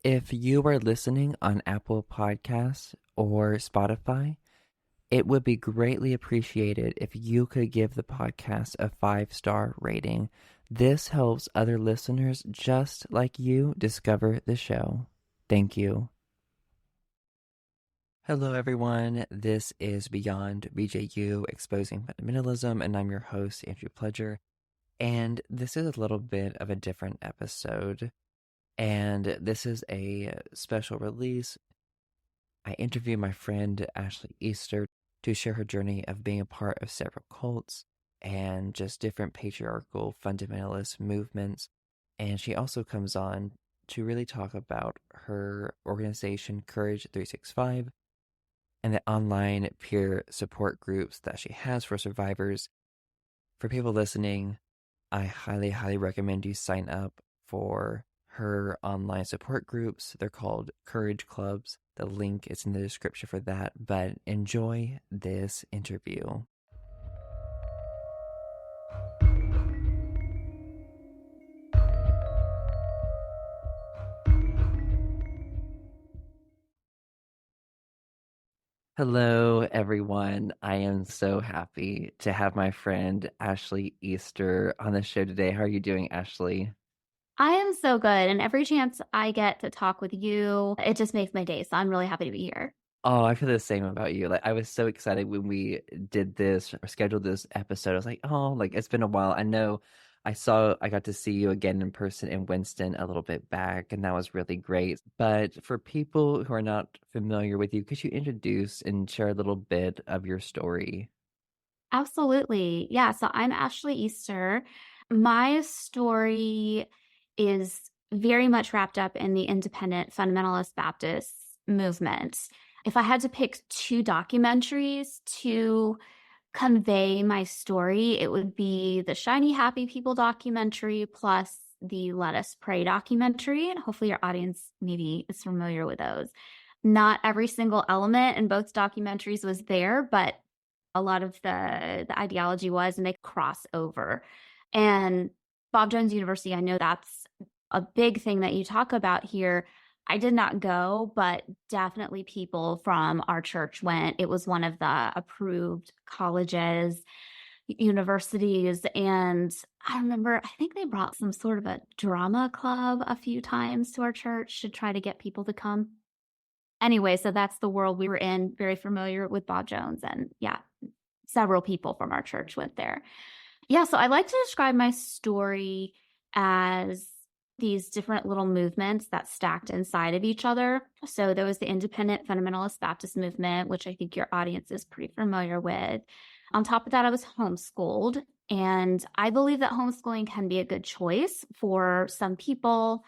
If you are listening on Apple Podcasts or Spotify, it would be greatly appreciated if you could give the podcast a 5-star rating. This helps other listeners just like you discover the show. Thank you. Hello, everyone. This is Beyond BJU, Exposing Fundamentalism, and I'm your host, Andrew Pledger. And this is a little bit of a different episode. And this is a special release. I interviewed my friend Ashley Easter to share her journey of being a part of several cults and just different patriarchal fundamentalist movements. And she also comes on to really talk about her organization, Courage 365, and the online peer support groups that she has for survivors. For people listening, I highly, highly recommend you sign up for her online support groups. They're called Courage Clubs. The link is in the description for that, but enjoy this interview. Hello, everyone. I am so happy to have my friend Ashley Easter on the show today. How are you doing, Ashley? I am so good. And every chance I get to talk with you, it just makes my day. So I'm really happy to be here. Oh, I feel the same about you. Like, I was so excited when we did this or scheduled this episode. I was like, oh, like it's been a while. I know I got to see you again in person in Winston a little bit back, and that was really great. But for people who are not familiar with you, could you introduce and share a little bit of your story? Absolutely. Yeah. So I'm Ashley Easter. My story is very much wrapped up in the independent fundamentalist Baptist movement. If I had to pick two documentaries to convey my story, it would be the Shiny Happy People documentary plus the Let Us Pray documentary. And hopefully your audience maybe is familiar with those. Not every single element in both documentaries was there, but a lot of the ideology was, and they cross over. And Bob Jones University, I know that's a big thing that you talk about here. I did not go, but definitely people from our church went. It was one of the approved colleges, universities. And I remember, I think they brought some sort of a drama club a few times to our church to try to get people to come. Anyway, so that's the world we were in, very familiar with Bob Jones. And yeah, several people from our church went there. Yeah, so I like to describe my story as these different little movements that stacked inside of each other. So there was the independent fundamentalist Baptist movement, which I think your audience is pretty familiar with. On top of that, I was homeschooled. And I believe that homeschooling can be a good choice for some people.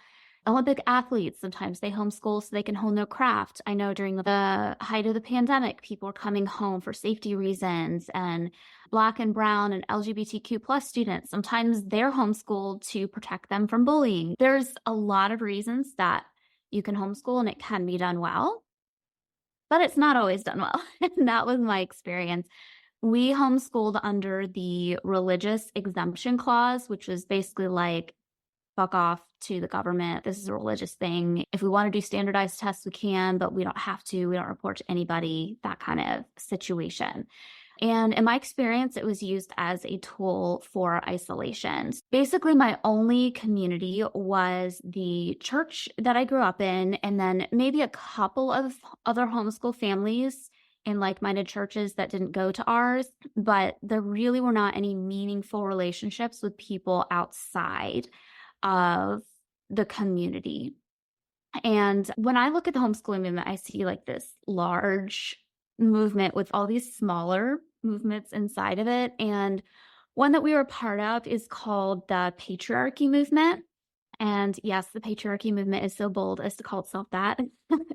Olympic athletes, sometimes they homeschool so they can hone their craft. I know during the height of the pandemic, people were coming home for safety reasons, and Black and Brown and LGBTQ plus students, sometimes they're homeschooled to protect them from bullying. There's a lot of reasons that you can homeschool and it can be done well, but it's not always done well. And that was my experience. We homeschooled under the religious exemption clause, which was basically like, fuck off to the government. This is a religious thing. If we want to do standardized tests, we can, but we don't have to. We don't report to anybody, that kind of situation. And in my experience, it was used as a tool for isolation. Basically, my only community was the church that I grew up in, and then maybe a couple of other homeschool families in like-minded churches that didn't go to ours, but there really were not any meaningful relationships with people outside of the community. And when I look at the homeschooling movement, I see like this large movement with all these smaller movements inside of it. And one that we were part of is called the patriarchy movement. And yes, the patriarchy movement is so bold as to call itself that.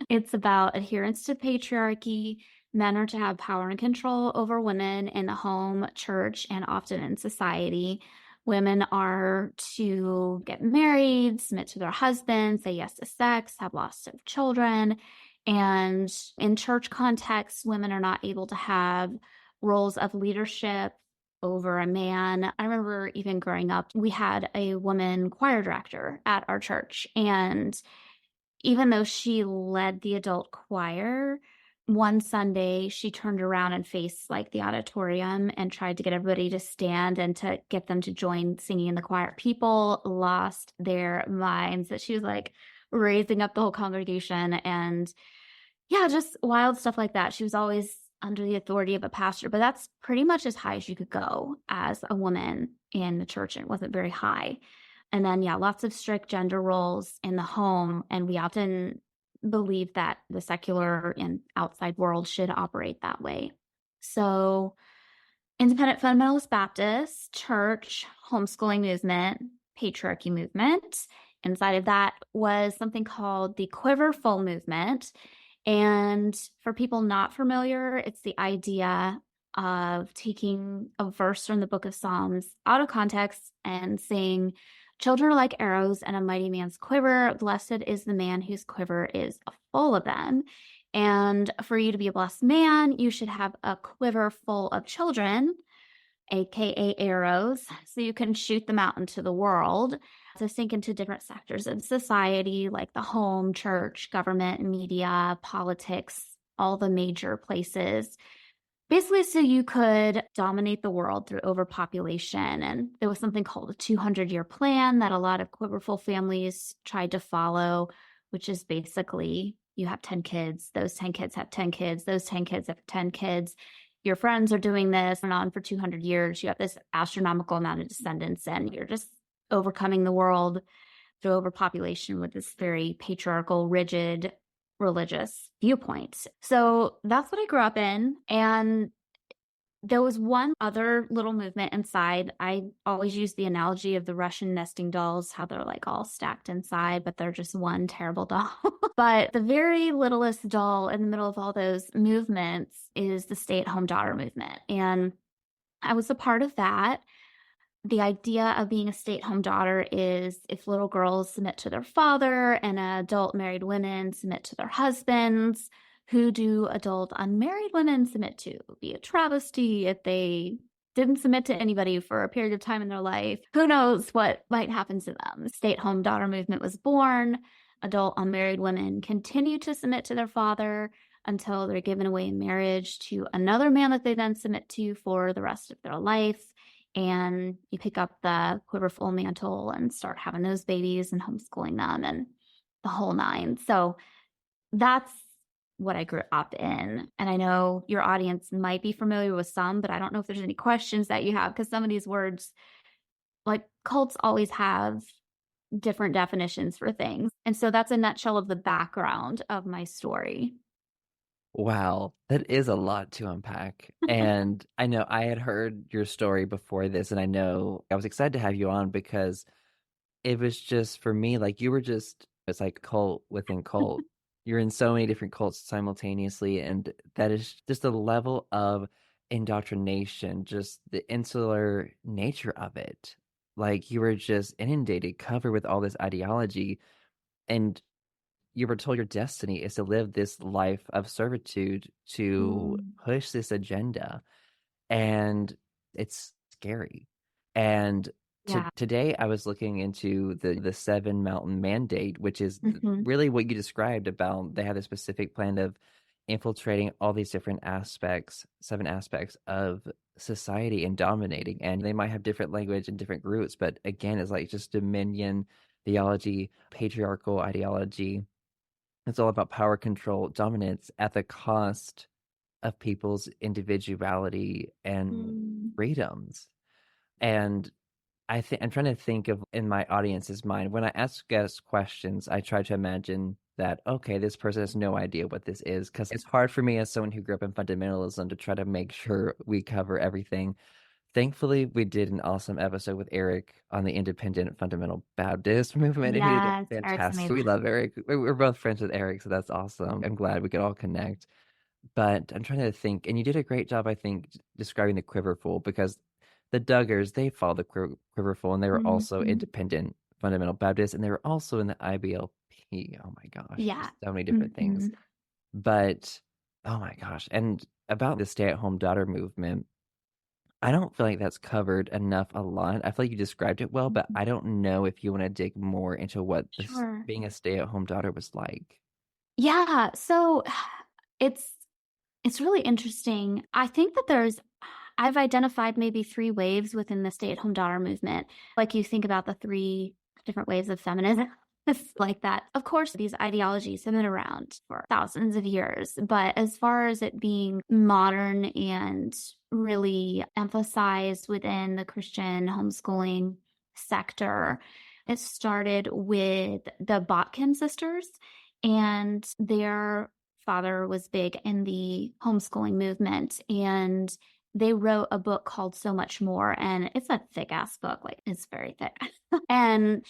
It's about adherence to patriarchy. Men are to have power and control over women in the home, church, and often in society. Women are to get married, submit to their husbands, say yes to sex, have lots of children. And in church contexts, women are not able to have roles of leadership over a man. I remember even growing up, we had a woman choir director at our church, and even though she led the adult choir, one Sunday she turned around and faced like the auditorium and tried to get everybody to stand and to get them to join singing in the choir. People lost their minds that she was like raising up the whole congregation, and yeah, just wild stuff like that. She was always under the authority of a pastor, but that's pretty much as high as you could go as a woman in the church. And it wasn't very high. And then, yeah, lots of strict gender roles in the home. And we often believe that the secular and outside world should operate that way. So, Independent Fundamentalist Baptist, church, homeschooling movement, patriarchy movement. Inside of that was something called the Quiverful movement. And for people not familiar, it's the idea of taking a verse from the book of Psalms out of context and saying, children are like arrows in a mighty man's quiver. Blessed is the man whose quiver is full of them. And for you to be a blessed man, you should have a quiver full of children, aka arrows, so you can shoot them out into the world to sink into different sectors of society, like the home, church, government, media, politics, all the major places. Basically, so you could dominate the world through overpopulation. And there was something called a 200-year plan that a lot of quiverful families tried to follow, which is basically you have 10 kids, those 10 kids have 10 kids, those 10 kids have 10 kids. Your friends are doing this and on for 200 years. You have this astronomical amount of descendants, and you're just overcoming the world through overpopulation with this very patriarchal, rigid religious viewpoint. So that's what I grew up in. And there was one other little movement inside. I always use the analogy of the Russian nesting dolls, how they're like all stacked inside, but they're just one terrible doll. But the very littlest doll in the middle of all those movements is the stay-at-home daughter movement. And I was a part of that. The idea of being a stay-at-home daughter is if little girls submit to their father and adult married women submit to their husbands, who do adult unmarried women submit to? Be a travesty if they didn't submit to anybody for a period of time in their life. Who knows what might happen to them? The stay-at-home daughter movement was born. Adult unmarried women continue to submit to their father until they're given away in marriage to another man that they then submit to for the rest of their life. And you pick up the quiverful mantle and start having those babies and homeschooling them and the whole nine. So that's what I grew up in. And I know your audience might be familiar with some, but I don't know if there's any questions that you have, because some of these words, like cults, always have different definitions for things. And so that's a nutshell of the background of my story. Wow, that is a lot to unpack. And I know I had heard your story before this, and I know I was excited to have you on because it was just for me, like you were just, it's like cult within cult. You're in so many different cults simultaneously, and that is just a level of indoctrination, just the insular nature of it. Like you were just inundated, covered with all this ideology, and you were told your destiny is to live this life of servitude to Mm, push this agenda, and it's scary. And yeah. today I was looking into the Seven Mountain Mandate, which is Hmm. really what you described about they have a specific plan of infiltrating all these different aspects, seven aspects of society and dominating. And they might have different language and different groups, but again, it's like just dominion theology, patriarchal ideology. It's all about power control, dominance at the cost of people's individuality and Mm, freedoms. And I'm trying to think of in my audience's mind when I ask guests questions, I try to imagine that okay, this person has no idea what this is because it's hard for me as someone who grew up in fundamentalism to try to make sure we cover everything. Thankfully, we did an awesome episode with Eric on the independent fundamental Baptist movement, and he did a yes, Eric's fantastic. amazing. We love Eric. We're both friends with Eric, so that's awesome. I'm glad we could all connect. But I'm trying to think, and you did a great job, I think, describing the Quiverful because the Duggars they followed the Quiverful, and they were also Mhm. independent fundamental Baptists, and they were also in the IBLP. Oh my gosh, Yeah. just so many different things. Mhm. But oh my gosh, and about the stay-at-home daughter movement. I don't feel like that's covered enough a lot. I feel like you described it well, but Mhm. I don't know if you want to dig more into what this Sure. being a stay-at-home daughter was like. Yeah, so it's it's really interesting. I think that I've identified maybe three waves within the stay-at-home daughter movement. Like you think about the three different waves of feminism. It's like that. Of course, these ideologies have been around for thousands of years, but as far as it being modern and really emphasized within the Christian homeschooling sector, it started with the Botkin sisters, and their father was big in the homeschooling movement, and they wrote a book called So Much More, and it's a thick ass book. Like, it's very thick. And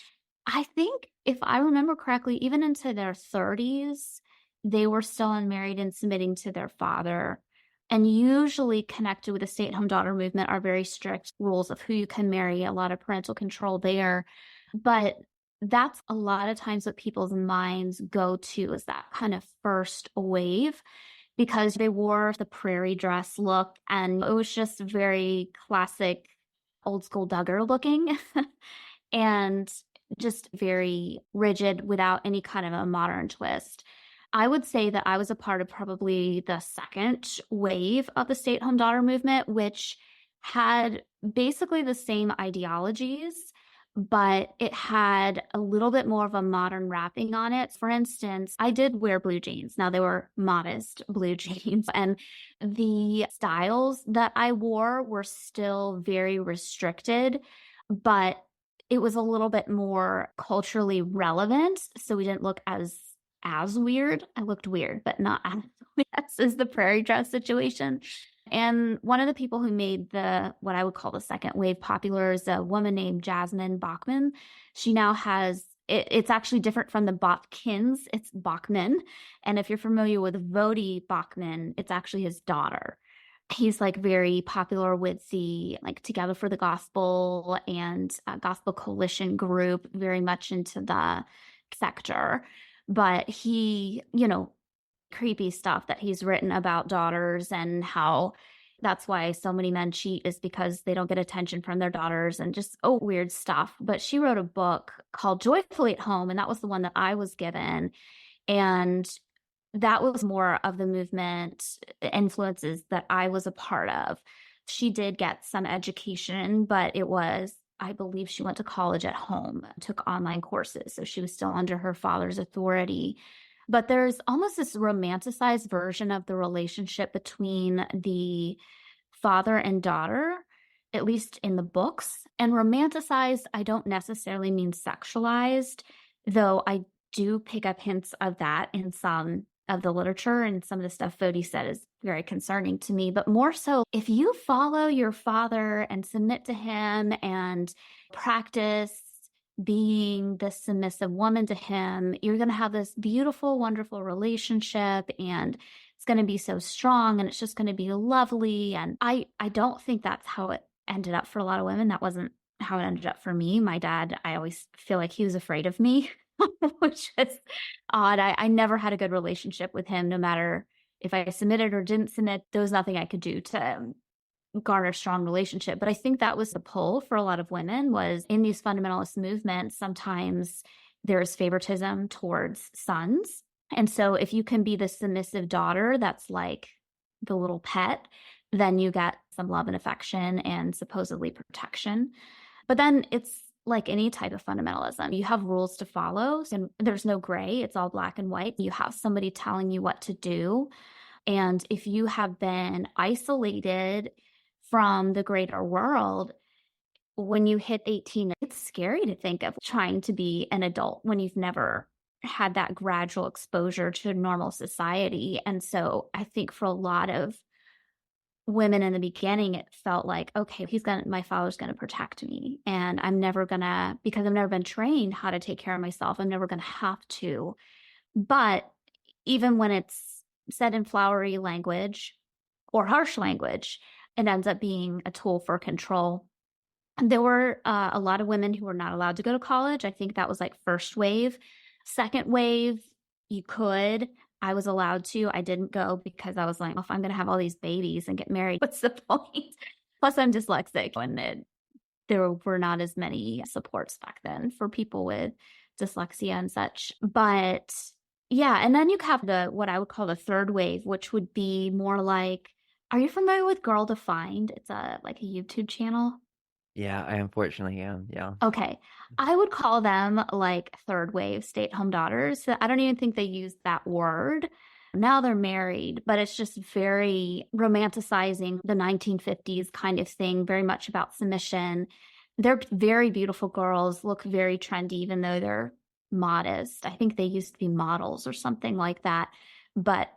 I think if I remember correctly, even into their 30s, they were still unmarried and submitting to their father. And usually connected with the stay-at-home daughter movement are very strict rules of who you can marry, a lot of parental control there. But that's a lot of times what people's minds go to is that kind of first wave, because they wore the prairie dress look and it was just very classic old school Duggar looking and just very rigid without any kind of a modern twist. I would say that I was a part of probably the second wave of the stay at home daughter movement, which had basically the same ideologies, but it had a little bit more of a modern wrapping on it. For instance, I did wear blue jeans. Now, they were modest blue jeans, and the styles that I wore were still very restricted, but it was a little bit more culturally relevant. So we didn't look as weird. I looked weird, but not as the prairie dress situation. And one of the people who made the what I would call the second wave popular is a woman named Jasmine Bachman. She now has it's actually different from the Botkins. It's Bachman. And if you're familiar with Vodi Bachman, it's actually his daughter. He's like very popular with the like Together for the Gospel and Gospel Coalition group, very much into the sector. But he, creepy stuff that he's written about daughters and how that's why so many men cheat is because they don't get attention from their daughters and just weird stuff. But she wrote a book called Joyfully at Home, and that was the one that I was given. And that was more of the movement influences that I was a part of. She did get some education, but it was, I believe she went to college at home, took online courses. So she was still under her father's authority. But there's almost this romanticized version of the relationship between the father and daughter, at least in the books. And romanticized, I don't necessarily mean sexualized, though I do pick up hints of that in some of the literature, and some of the stuff Fodi said is very concerning to me. But more so, if you follow your father and submit to him and practice being the submissive woman to him, you're going to have this beautiful, wonderful relationship, and it's going to be so strong, and it's just going to be lovely. And I don't think that's how it ended up for a lot of women. That wasn't how it ended up for me. My dad, I always feel like he was afraid of me, which is odd. I never had a good relationship with him, no matter if I submitted or didn't submit. There was nothing I could do to garner a strong relationship. But I think that was the pull for a lot of women, was in these fundamentalist movements, sometimes there's favoritism towards sons. And so if you can be the submissive daughter that's like the little pet, then you get some love and affection and supposedly protection. But then it's like any type of fundamentalism. You have rules to follow, and there's no gray. It's all black and white. You have somebody telling you what to do. And if you have been isolated from the greater world, when you hit 18, it's scary to think of trying to be an adult when you've never had that gradual exposure to normal society. And so I think for a lot of women in the beginning, it felt like, okay, my father's going to protect me. And I'm never going to, because I've never been trained how to take care of myself, I'm never going to have to. But even when it's said in flowery language or harsh language, it ends up being a tool for control. There were a lot of women who were not allowed to go to college. I think that was like first wave. Second wave, you could. I was allowed to. I didn't go because I was like, if I'm going to have all these babies and get married, what's the point? Plus, I'm dyslexic, and there were not as many supports back then for people with dyslexia and such. But yeah, and then you have the what I would call the third wave, which would be more like, are you familiar with Girl Defined? It's a like a YouTube channel. Yeah, I unfortunately am. Yeah. Okay. I would call them like third wave stay-at-home daughters. I don't even think they use that word. Now they're married, but it's just very romanticizing the 1950s kind of thing, very much about submission. They're very beautiful girls, look very trendy, even though they're modest. I think they used to be models or something like that. But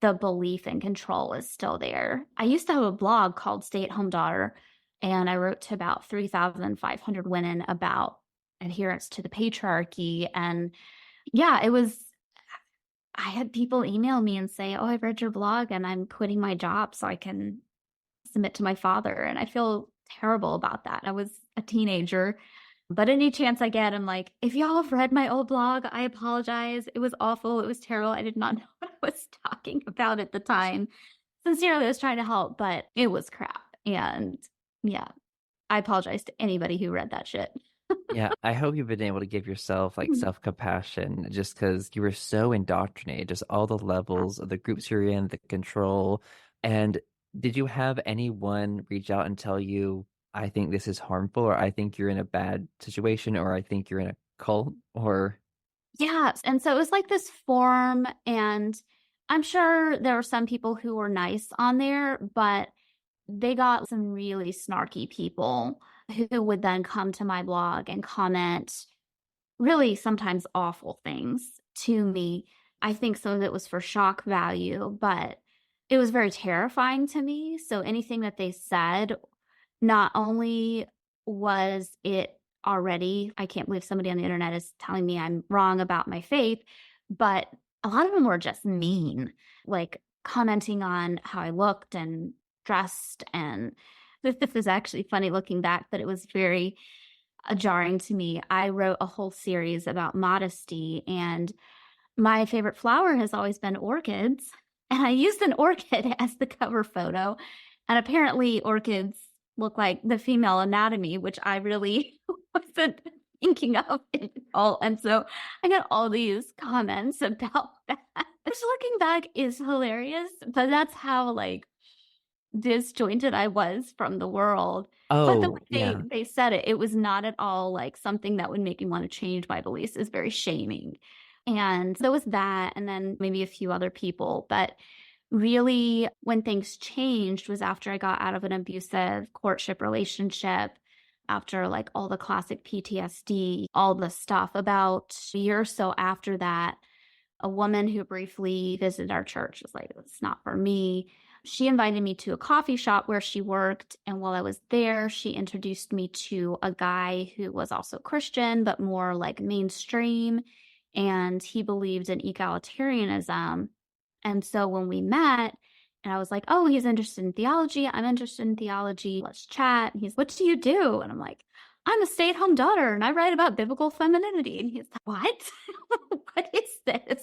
the belief and control is still there. I used to have a blog called Stay at Home Daughter, and I wrote to about 3,500 women about adherence to the patriarchy. And yeah, I had people email me and say, oh, I've read your blog and I'm quitting my job so I can submit to my father. And I feel terrible about that. I was a teenager, but any chance I get, I'm like, if y'all have read my old blog, I apologize. It was awful. It was terrible. I did not know what I was talking about at the time. Sincerely, I was trying to help, but it was crap. And yeah, I apologize to anybody who read that shit. Yeah, I hope you've been able to give yourself like self-compassion just because you were so indoctrinated, just all the levels of the groups you're in, the control. And did you have anyone reach out and tell you, I think this is harmful, or I think you're in a bad situation, or I think you're in a cult, or Yeah. And so it was like this forum, and I'm sure there were some people who were nice on there, but they got some really snarky people who would then come to my blog and comment really sometimes awful things to me. I think some of it was for shock value, but it was very terrifying to me. So anything that they said, not only was it already, I can't believe somebody on the internet is telling me I'm wrong about my faith, but a lot of them were just mean, like commenting on how I looked and dressed. And this is actually funny looking back, but it was very jarring to me. I wrote a whole series about modesty, and my favorite flower has always been orchids. And I used an orchid as the cover photo. And apparently, orchids look like the female anatomy, which I really wasn't thinking of at all. And so I got all these comments about that, which looking back is hilarious, but that's how like disjointed I was from the world. But the oh, way yeah. they said it, it was not at all like something that would make me want to change my beliefs. It's very shaming. And there was that, and then maybe a few other people. But really, when things changed was after I got out of an abusive courtship relationship, after like all the classic PTSD, all the stuff. About a year or so after that, a woman who briefly visited our church was like, it's not for me. She invited me to a coffee shop where she worked. And while I was there, she introduced me to a guy who was also Christian, but more like mainstream. And he believed in egalitarianism. And so when we met, and I was like, oh, he's interested in theology. I'm interested in theology. Let's chat. And he's, what do you do? And I'm like, I'm a stay-at-home daughter and I write about biblical femininity. And he's like, what? What is this?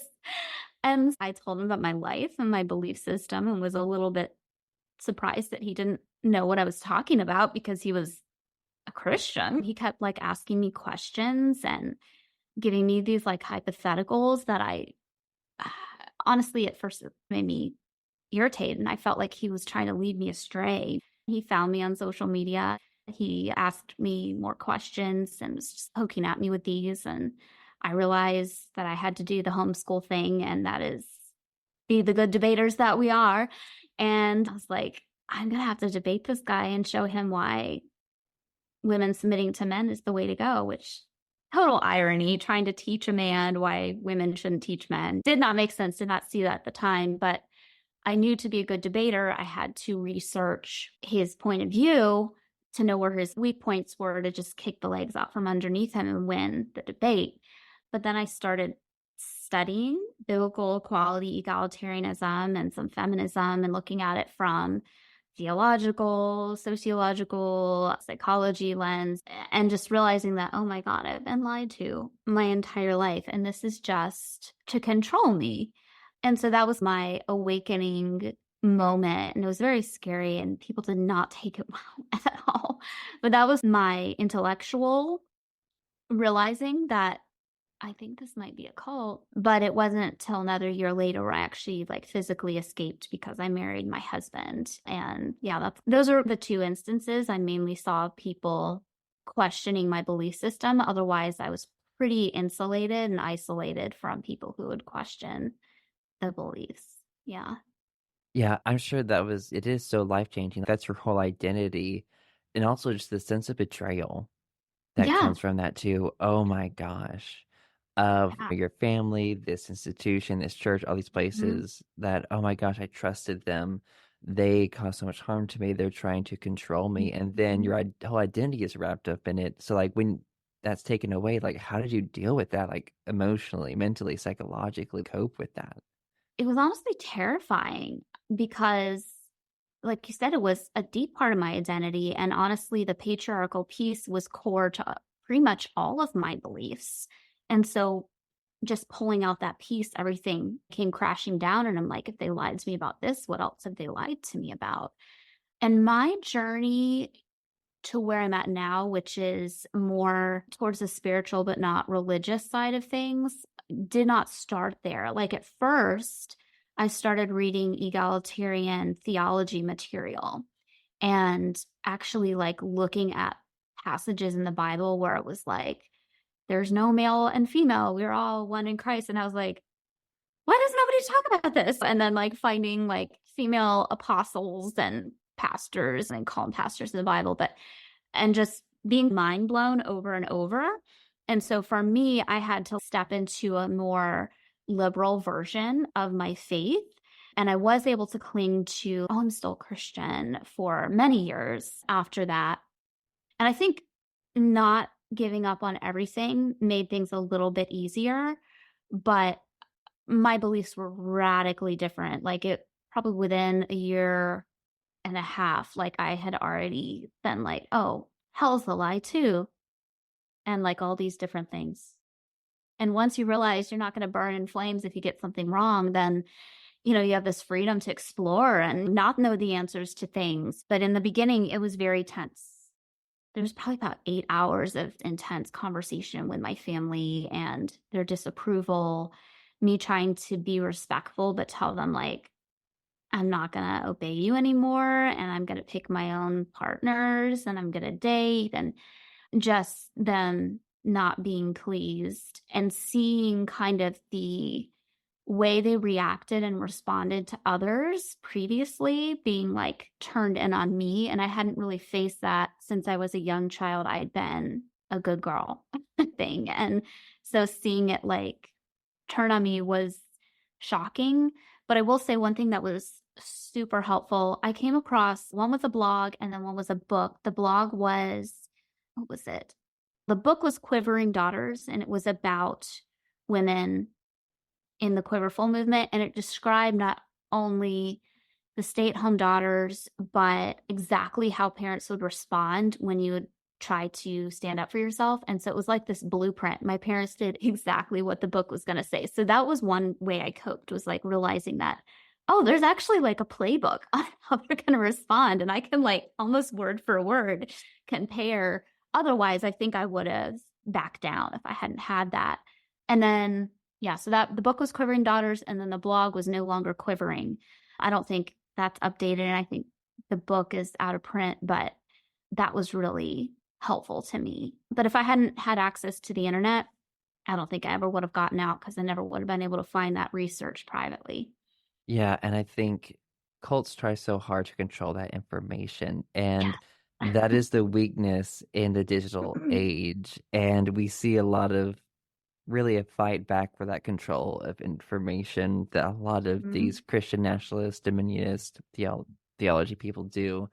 And I told him about my life and my belief system, and was a little bit surprised that he didn't know what I was talking about because he was a Christian. He kept like asking me questions and giving me these like hypotheticals that I honestly at first it made me irritated, and I felt like he was trying to lead me astray. He found me on social media. He asked me more questions and was just poking at me with these. And I realized that I had to do the homeschool thing, and that is be the good debaters that we are. And I was like, I'm going to have to debate this guy and show him why women submitting to men is the way to go, which total irony, trying to teach a man why women shouldn't teach men. Did not make sense, did not see that at the time. But I knew to be a good debater, I had to research his point of view to know where his weak points were, to just kick the legs out from underneath him and win the debate. But then I started studying biblical equality, egalitarianism, and some feminism, and looking at it from theological, sociological, psychology lens, and just realizing that, oh my God, I've been lied to my entire life. And this is just to control me. And so that was my awakening moment, and it was very scary, and people did not take it well at all. But that was my intellectual realizing that I think this might be a cult, but it wasn't till another year later where I actually like physically escaped because I married my husband. And yeah, those are the two instances I mainly saw people questioning my belief system. Otherwise, I was pretty insulated and isolated from people who would question the beliefs. Yeah. Yeah, I'm sure it is so life-changing. That's your whole identity. And also just the sense of betrayal that Yeah. comes from that too. Oh my gosh. Of Yeah. your family, this institution, this church, all these Mhm. places that, oh my gosh, I trusted them. They caused so much harm to me. They're trying to control me. And then Mhm. your whole identity is wrapped up in it. So, like, when that's taken away, like, how did you deal with that? Like, emotionally, mentally, psychologically cope with that? It was honestly terrifying because, like you said, it was a deep part of my identity. And honestly, the patriarchal piece was core to pretty much all of my beliefs. And so just pulling out that piece, everything came crashing down. And I'm like, if they lied to me about this, what else have they lied to me about? And my journey to where I'm at now, which is more towards the spiritual but not religious side of things, did not start there. Like at first, I started reading egalitarian theology material and actually like looking at passages in the Bible where it was like, there's no male and female. We're all one in Christ. And I was like, why does nobody talk about this? And then like finding like female apostles and pastors, and call them pastors in the Bible, but and just being mind blown over and over. And so for me, I had to step into a more liberal version of my faith. And I was able to cling to, oh, I'm still Christian for many years after that. And I think not giving up on everything made things a little bit easier, but my beliefs were radically different. Like it probably within a year and a half, like I had already been like, oh, hell's a lie too. And like all these different things. And once you realize you're not going to burn in flames if you get something wrong, then, you have this freedom to explore and not know the answers to things. But in the beginning, it was very tense. There was probably about 8 hours of intense conversation with my family and their disapproval, me trying to be respectful, but tell them, like, I'm not going to obey you anymore. And I'm going to pick my own partners and I'm going to date. And just them not being pleased and seeing kind of the way they reacted and responded to others previously being like turned in on me. And I hadn't really faced that since I was a young child. I had been a good girl thing. And so seeing it like turn on me was shocking. But I will say one thing that was super helpful. I came across one was a blog and then one was a book. The blog was, what was it? The book was Quivering Daughters, and it was about women in the Quiverful movement. And it described not only the stay-at-home daughters, but exactly how parents would respond when you would try to stand up for yourself. And so it was like this blueprint. My parents did exactly what the book was going to say. So that was one way I coped, was like realizing that, oh, there's actually like a playbook on how they're going to respond. And I can like almost word for word compare. Otherwise, I think I would have backed down if I hadn't had that. And then, yeah, so that the book was Quivering Daughters, and then the blog was No Longer Quivering. I don't think that's updated, and I think the book is out of print, but that was really helpful to me. But if I hadn't had access to the internet, I don't think I ever would have gotten out because I never would have been able to find that research privately. Yeah, and I think cults try so hard to control that information, and Yeah. that is the weakness in the digital age. And we see a lot of really a fight back for that control of information that a lot of these Mhm. Christian nationalist, dominionist theology people do.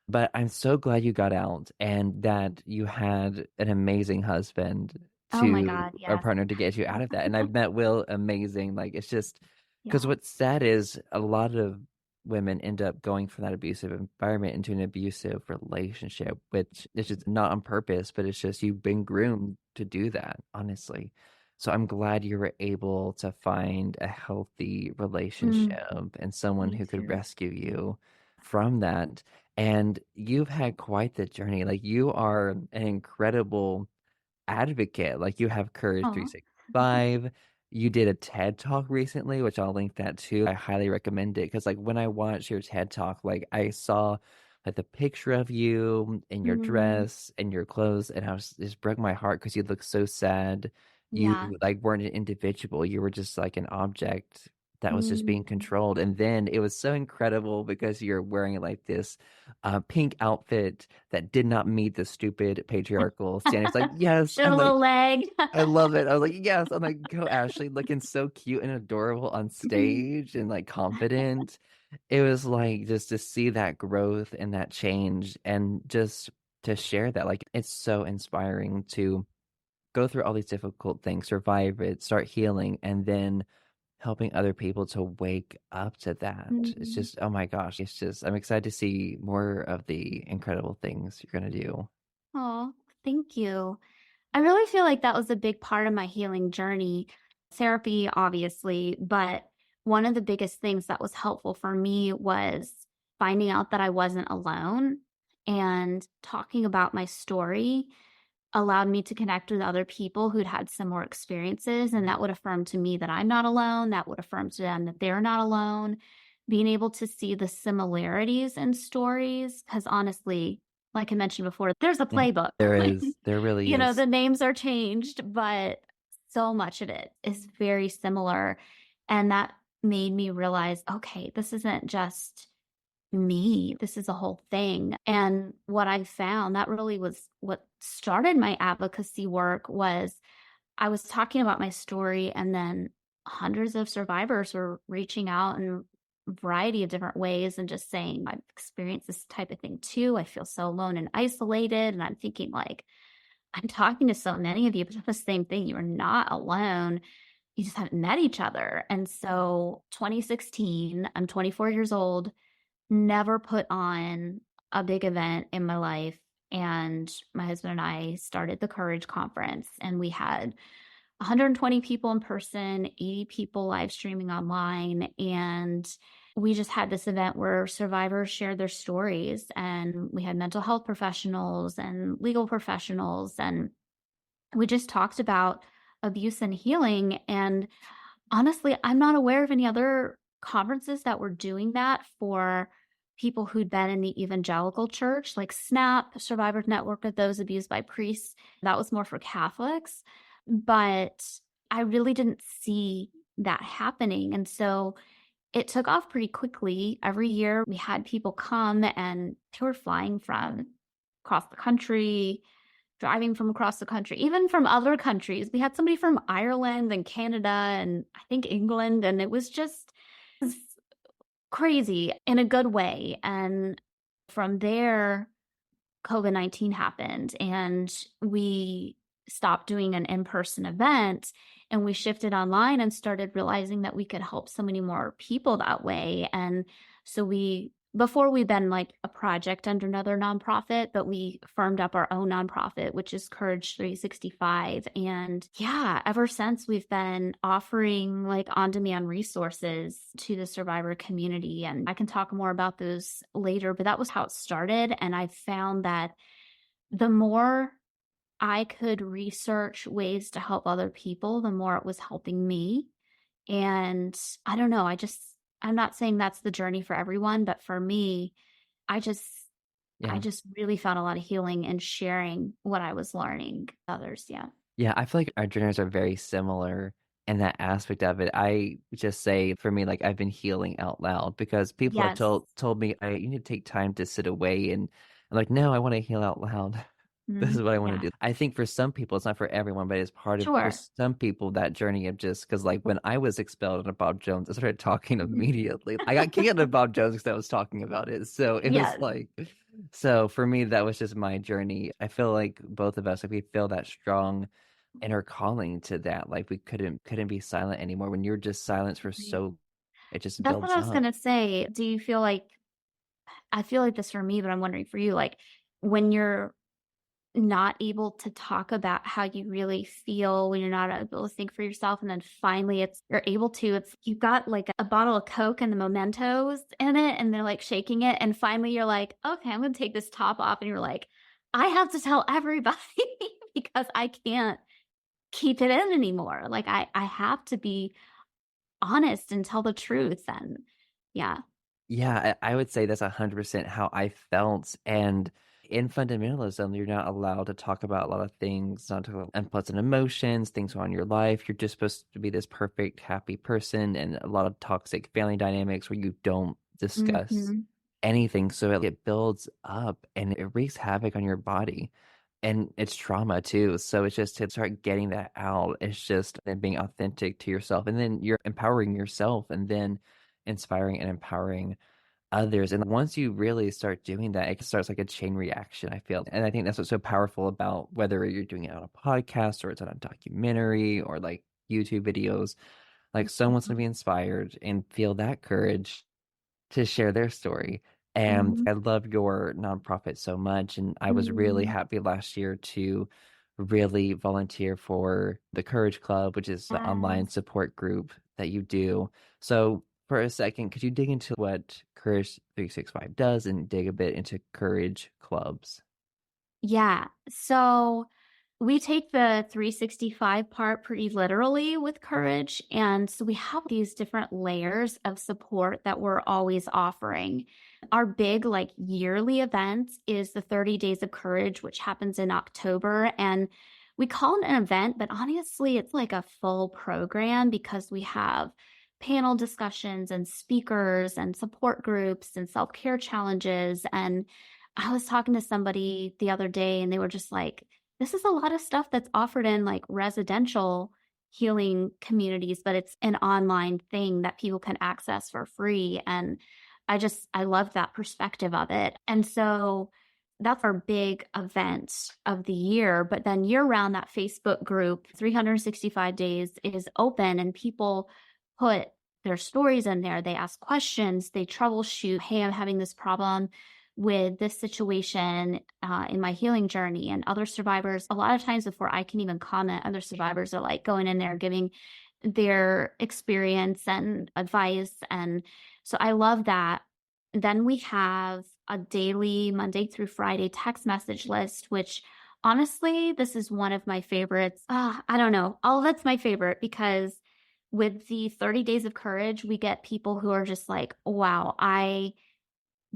But I'm so glad you got out and that you had an amazing husband Oh my to God, or yes. partner to get you out of that. And I've met Will, amazing. Like it's just because Yeah. what's sad is a lot of women end up going from that abusive environment into an abusive relationship, which is just not on purpose, but it's just you've been groomed to do that, honestly. So I'm glad you were able to find a healthy Mm, relationship and someone me who could too. rescue you from that. And you've had quite the journey. Like you are an incredible advocate. Like you have Courage Oh. 365. You did a TED Talk recently, which I'll link that too. I highly recommend it because like when I watched your TED Talk, like I saw like the picture of you in your Mm, dress and your clothes, and I was it just broke my heart because you looked so sad. yeah. You like weren't an individual. You were just like an object that was just being Mm. controlled. And then it was so incredible because you're wearing like this pink outfit that did not meet the stupid patriarchal standards. Like, yes, Showed I'm a like, little leg. I love it. I was like, yes. I'm like, go Ashley, looking so cute and adorable on stage and like confident. It was like just to see that growth and that change and just to share that. Like, it's so inspiring to go through all these difficult things, survive it, start healing, and then helping other people to wake up to that. It's Mm. just, oh my gosh, it's just, I'm excited to see more of the incredible things you're going to do. Oh, thank you. I really feel like that was a big part of my healing journey. Therapy, obviously, but one of the biggest things that was helpful for me was finding out that I wasn't alone, and talking about my story allowed me to connect with other people who'd had similar experiences. And that would affirm to me that I'm not alone. That would affirm to them that they're not alone. Being able to see the similarities in stories, because honestly, like I mentioned before, there's a Mhm. playbook. There is, there really is. The names are changed, but so much of it is very similar. And that made me realize, okay, this isn't just me. This is a whole thing. And what I found that really was what started my advocacy work was I was talking about my story, and then hundreds of survivors were reaching out in a variety of different ways and just saying, I've experienced this type of thing too. I feel so alone and isolated. And I'm thinking like, I'm talking to so many of you about the same thing. You're not alone. You just haven't met each other. And so 2016, I'm 24 years old, never put on a big event in my life. And my husband and I started the Courage Conference, and we had 120 people in person, 80 people live streaming online. And we just had this event where survivors shared their stories, and we had mental health professionals and legal professionals. And we just talked about abuse and healing. And honestly, I'm not aware of any other conferences that were doing that for people who'd been in the evangelical church, like SNAP, Survivors Network of Those Abused by Priests. That was more for Catholics. But I really didn't see that happening. And so it took off pretty quickly. Every year we had people come, and they were flying from across the country, driving from across the country, even from other countries. We had somebody from Ireland and Canada and I think England, and it was just crazy in a good way. And from there, COVID-19 happened, and we stopped doing an in-person event, and we shifted online and started realizing that we could help so many more people that way. And so before we've been like a project under another nonprofit, but we firmed up our own nonprofit, which is Courage 365. And yeah, ever since we've been offering like on-demand resources to the survivor community. And I can talk more about those later, but that was how it started. And I found that the more I could research ways to help other people, the more it was helping me. And I don't know, I'm not saying that's the journey for everyone, but for me, I just I Yeah. just really found a lot of healing in sharing what I was learning with others. Yeah. Yeah, I feel like our journeys are very similar in that aspect of it. I just say for me, like I've been healing out loud because people have Yes. told me I you need to take time to sit away and I'm like, no, I want to heal out loud. This is Mhm. what I want to Yeah. do. I think for some people, it's not for everyone, but it's part of for Sure. some people that journey of just because, like, when I was expelled into Bob Jones, I started talking immediately. I got kicked out of Bob Jones because I was talking about it. So it was Yes. like, so for me, that was just my journey. I feel like both of us, like, we feel that strong inner calling to that. Like, we couldn't be silent anymore. When you're just silent for Right. so, it just That's what builds I was up. gonna say. Do you feel like I feel like this for me, but I'm wondering for you, like when you're not able to talk about how you really feel when you're not able to think for yourself. And then finally you're able to, it's you've got like a bottle of Coke and the mementos in it and they're like shaking it. And finally you're like, okay, I'm gonna take this top off. And you're like, I have to tell everybody because I can't keep it in anymore. Like I have to be honest and tell the truth. And yeah. Yeah, I would say that's 100% how I felt. And in fundamentalism, you're not allowed to talk about a lot of things, not to unpleasant emotions, things on your life. You're just supposed to be this perfect, happy person, and a lot of toxic family dynamics where you don't discuss Hmm. anything. So it builds up and it wreaks havoc on your body. And it's trauma too. So it's just to start getting that out. It's just and being authentic to yourself. And then you're empowering yourself and then inspiring and empowering others. And once you really start doing that, it starts like a chain reaction, I feel. And I think that's what's so powerful about whether you're doing it on a podcast or it's on a documentary or like YouTube videos. Like someone's going to be inspired and feel that courage to share their story. And Hmm. I love your nonprofit so much. And I was really Hmm. happy last year to really volunteer for the Courage Club, which is the online Yes. support group that you do. So, for a second, could you dig into what Courage 365 does and dig a bit into Courage Clubs? Yeah. So we take the 365 part pretty literally with courage. And so we have these different layers of support that we're always offering. Our big, like, yearly event is the 30 Days of Courage, which happens in October. And we call it an event, but honestly, it's like a full program because we have panel discussions and speakers and support groups and self care challenges. And I was talking to somebody the other day and they were just like, this is a lot of stuff that's offered in like residential healing communities, but it's an online thing that people can access for free. And I love that perspective of it. And so that's our big event of the year. But then year round, that Facebook group, 365 days, is open and people put their stories in there. They ask questions, they troubleshoot. Hey, I'm having this problem with this situation in my healing journey. And other survivors, a lot of times before I can even comment, other survivors are like going in there giving their experience and advice. And so I love that. Then we have a daily Monday through Friday text message list, which honestly, this is one of my favorites. I don't know. All of it's my favorite because with the 30 Days of Courage, we get people who are just like, wow, I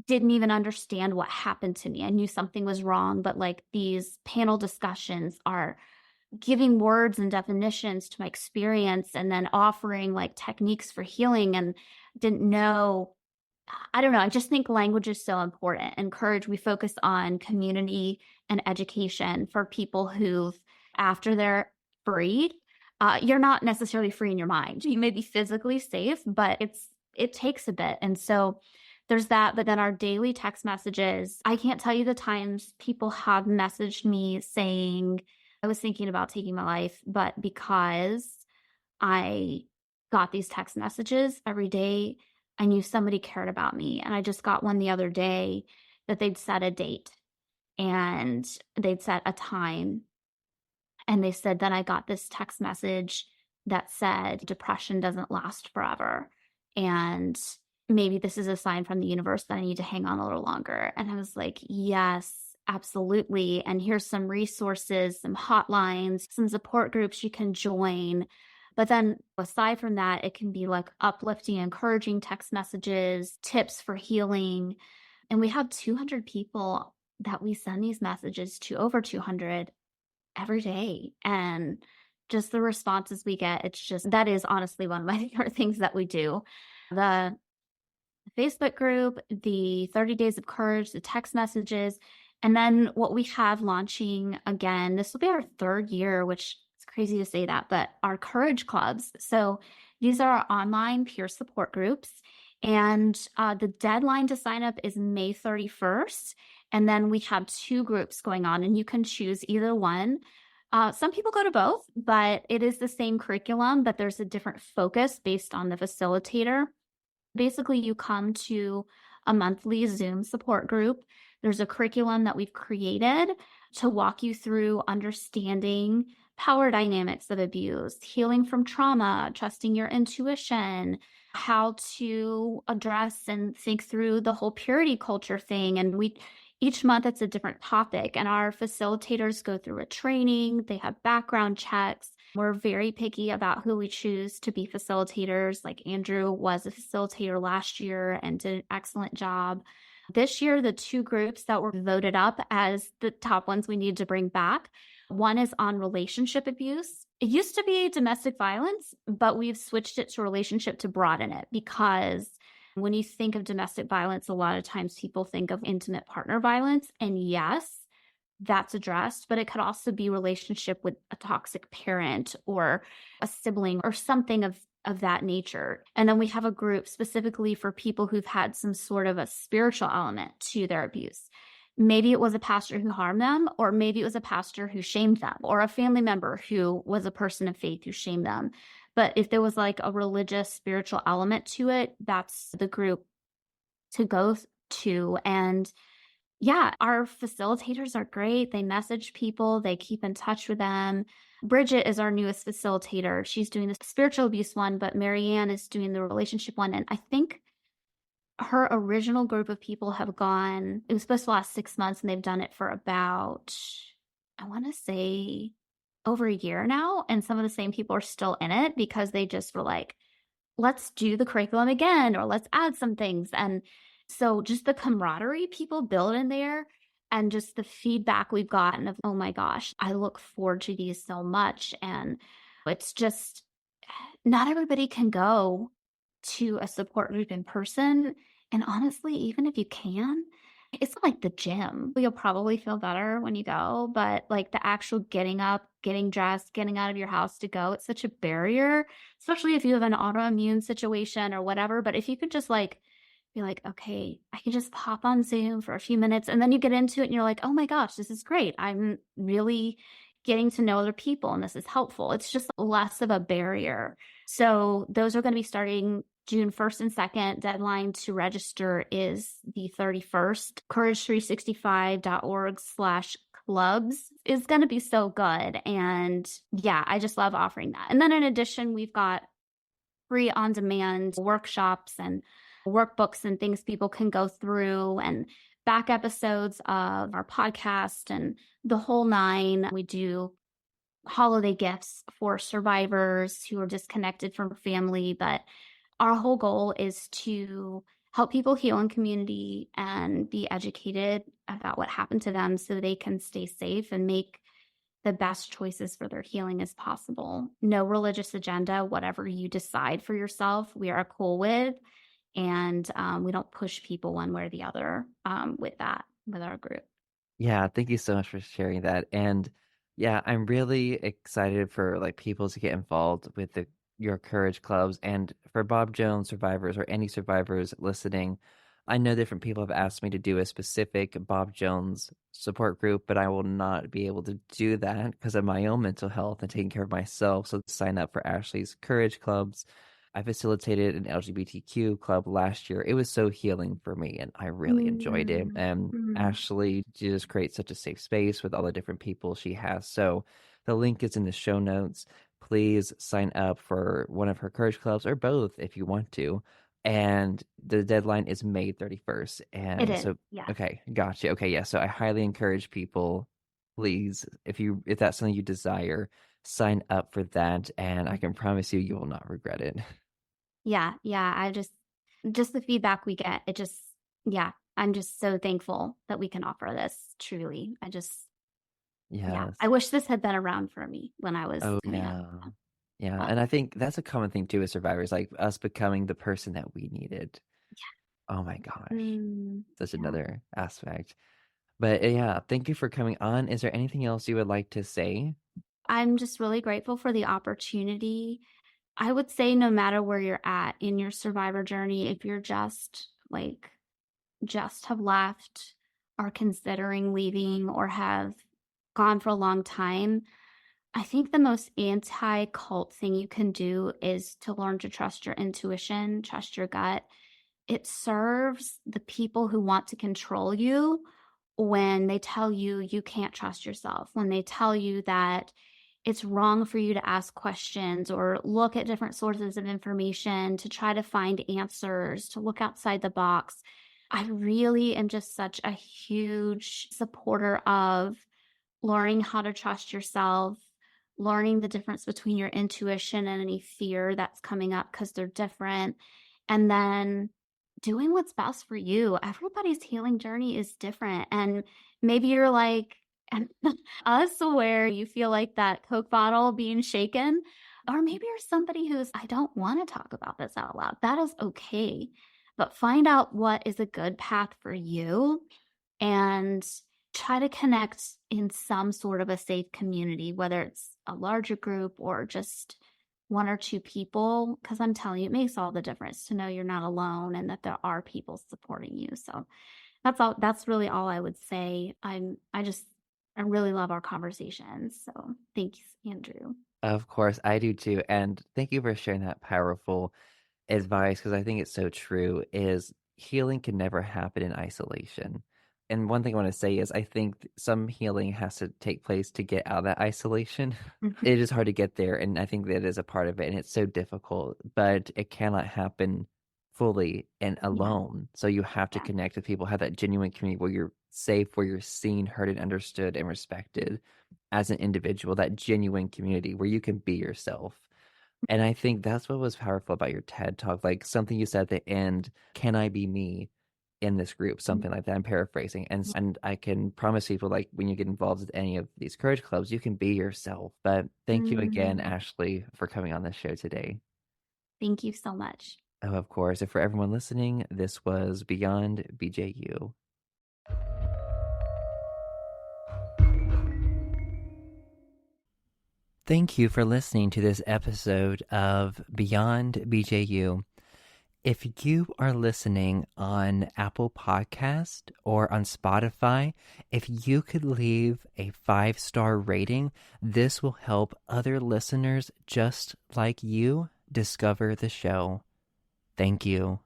didn't even understand what happened to me. I knew something was wrong, but like these panel discussions are giving words and definitions to my experience and then offering like techniques for healing and didn't know. I don't know. I just think language is so important. And courage, we focus on community and education for people who, after they're freed, you're not necessarily free in your mind. You may be physically safe, but it takes a bit. And so there's that. But then our daily text messages, I can't tell you the times people have messaged me saying, I was thinking about taking my life, but because I got these text messages every day, I knew somebody cared about me. And I just got one the other day that they'd set a date and they'd set a time. And they said, then I got this text message that said, depression doesn't last forever. And maybe this is a sign from the universe that I need to hang on a little longer. And I was like, yes, absolutely. And here's some resources, some hotlines, some support groups you can join. But then aside from that, it can be like uplifting, encouraging text messages, tips for healing. And we have 200 people that we send these messages to, over 200 every day. And just the responses we get, it's just, that is honestly one of my favorite things that we do. The Facebook group, the 30 Days of Courage, the text messages, and then what we have launching again, this will be our third year, which it's crazy to say that, but our Courage Clubs. So these are our online peer support groups. And the deadline to sign up is May 31st. And then we have two groups going on, and you can choose either one. Some people go to both, but it is the same curriculum, but there's a different focus based on the facilitator. Basically, you come to a monthly Zoom support group There's a curriculum that we've created to walk you through understanding power dynamics of abuse, healing from trauma, trusting your intuition, how to address and think through the whole purity culture thing. And each month it's a different topic, and our facilitators go through a training. They have background checks. We're very picky about who we choose to be facilitators. Like Andrew was a facilitator last year and did an excellent job. This year, the two groups that were voted up as the top ones we need to bring back, one is on relationship abuse. It used to be domestic violence, but we've switched it to relationship to broaden it, because when you think of domestic violence, a lot of times people think of intimate partner violence. And yes, that's addressed, but it could also be relationship with a toxic parent or a sibling or something of that nature. And then we have a group specifically for people who've had some sort of a spiritual element to their abuse. Maybe it was a pastor who harmed them, or maybe it was a pastor who shamed them, or a family member who was a person of faith who shamed them. But if there was like a religious, spiritual element to it, that's the group to go to. And yeah, our facilitators are great. They message people, they keep in touch with them. Bridget is our newest facilitator. She's doing the spiritual abuse one, but Marianne is doing the relationship one. And I think her original group of people have gone, it was supposed to last 6 months, and they've done it for about, I want to say, over a year now. And some of the same people are still in it because they just were like, let's do the curriculum again, or let's add some things. And so just the camaraderie people build in there, and just the feedback we've gotten of, oh my gosh, I look forward to these so much. And it's just, not everybody can go to a support group in person. And honestly, even if you can, it's not like the gym. You'll probably feel better when you go, but like the actual getting up, getting dressed, getting out of your house to go, it's such a barrier, especially if you have an autoimmune situation or whatever. But if you could just like be like, okay, I can just pop on Zoom for a few minutes, and then you get into it and you're like, oh my gosh, this is great. I'm really getting to know other people and this is helpful. It's just less of a barrier. So those are going to be starting June 1st and 2nd. Deadline to register is the 31st. Courage365.org/clubs is going to be so good. And yeah, I just love offering that. And then in addition, we've got free on-demand workshops and workbooks and things people can go through, and back episodes of our podcast and the whole nine. We do holiday gifts for survivors who are disconnected from family, but our whole goal is to help people heal in community and be educated about what happened to them so they can stay safe and make the best choices for their healing as possible. No religious agenda, whatever you decide for yourself, we are cool with. And we don't push people one way or the other with our group. Yeah, thank you so much for sharing that. And yeah, I'm really excited for like people to get involved with your courage clubs, and for Bob Jones survivors or any survivors listening. I know different people have asked me to do a specific Bob Jones support group, but I will not be able to do that because of my own mental health and taking care of myself. So sign up for Ashley's courage clubs. I facilitated an LGBTQ club last year. It was so healing for me, and I really enjoyed it. And Ashley just creates such a safe space with all the different people she has. So the link is in the show notes. Please sign up for one of her courage clubs, or both if you want to. And the deadline is May 31st. It And is, so, yeah. okay, gotcha. Okay, yeah. So I highly encourage people, please, if that's something you desire, sign up for that. And I can promise you, you will not regret it. Yeah, yeah. Just the feedback we get, yeah, I'm just so thankful that we can offer this, truly. Yeah, Yes. I wish this had been around for me when I was Oh, coming up. yeah. Yeah. But And I think that's a common thing too with survivors, like us becoming the person that we needed. Oh my yeah. gosh. Such Yeah. another aspect. But yeah, thank you for coming on. Is there anything else you would like to say? I'm just really grateful for the opportunity. I would say no matter where you're at in your survivor journey, if you're just have left, are considering leaving, or have gone for a long time, I think the most anti-cult thing you can do is to learn to trust your intuition, trust your gut. It serves the people who want to control you when they tell you you can't trust yourself, when they tell you that it's wrong for you to ask questions or look at different sources of information to try to find answers, to look outside the box. I really am just such a huge supporter of learning how to trust yourself, learning the difference between your intuition and any fear that's coming up because they're different, and then doing what's best for you. Everybody's healing journey is different. And maybe you're like, and us, where you feel like that Coke bottle being shaken, or maybe you're somebody who's, I don't want to talk about this out loud. That is okay. But find out what is a good path for you and try to connect in some sort of a safe community, whether it's a larger group or just one or two people, because I'm telling you, it makes all the difference to know you're not alone and that there are people supporting you. So that's really all I would say. I really love our conversations. So thanks, Andrew. Of course, I do too. And thank you for sharing that powerful advice because I think it's so true is healing can never happen in isolation. And one thing I want to say is I think some healing has to take place to get out of that isolation. Mhm. It is hard to get there, and I think that is a part of it, and it's so difficult, but it cannot happen fully and Yeah, alone. So you have to yeah. connect with people, have that genuine community where you're safe, where you're seen, heard, and understood and respected as an individual, that genuine community where you can be yourself. And I think that's what was powerful about your TED Talk, like something you said at the end, "Can I be me in this group?" Something like that. I'm paraphrasing. And I can promise people, like, when you get involved with any of these courage clubs, you can be yourself. But thank you again, Mhm. Ashley, for coming on the show today. Thank you so much. Oh, of course. And for everyone listening, this was Beyond BJU. Thank you for listening to this episode of Beyond BJU. If you are listening on Apple Podcast or on Spotify, if you could leave a 5-star rating, this will help other listeners just like you discover the show. Thank you.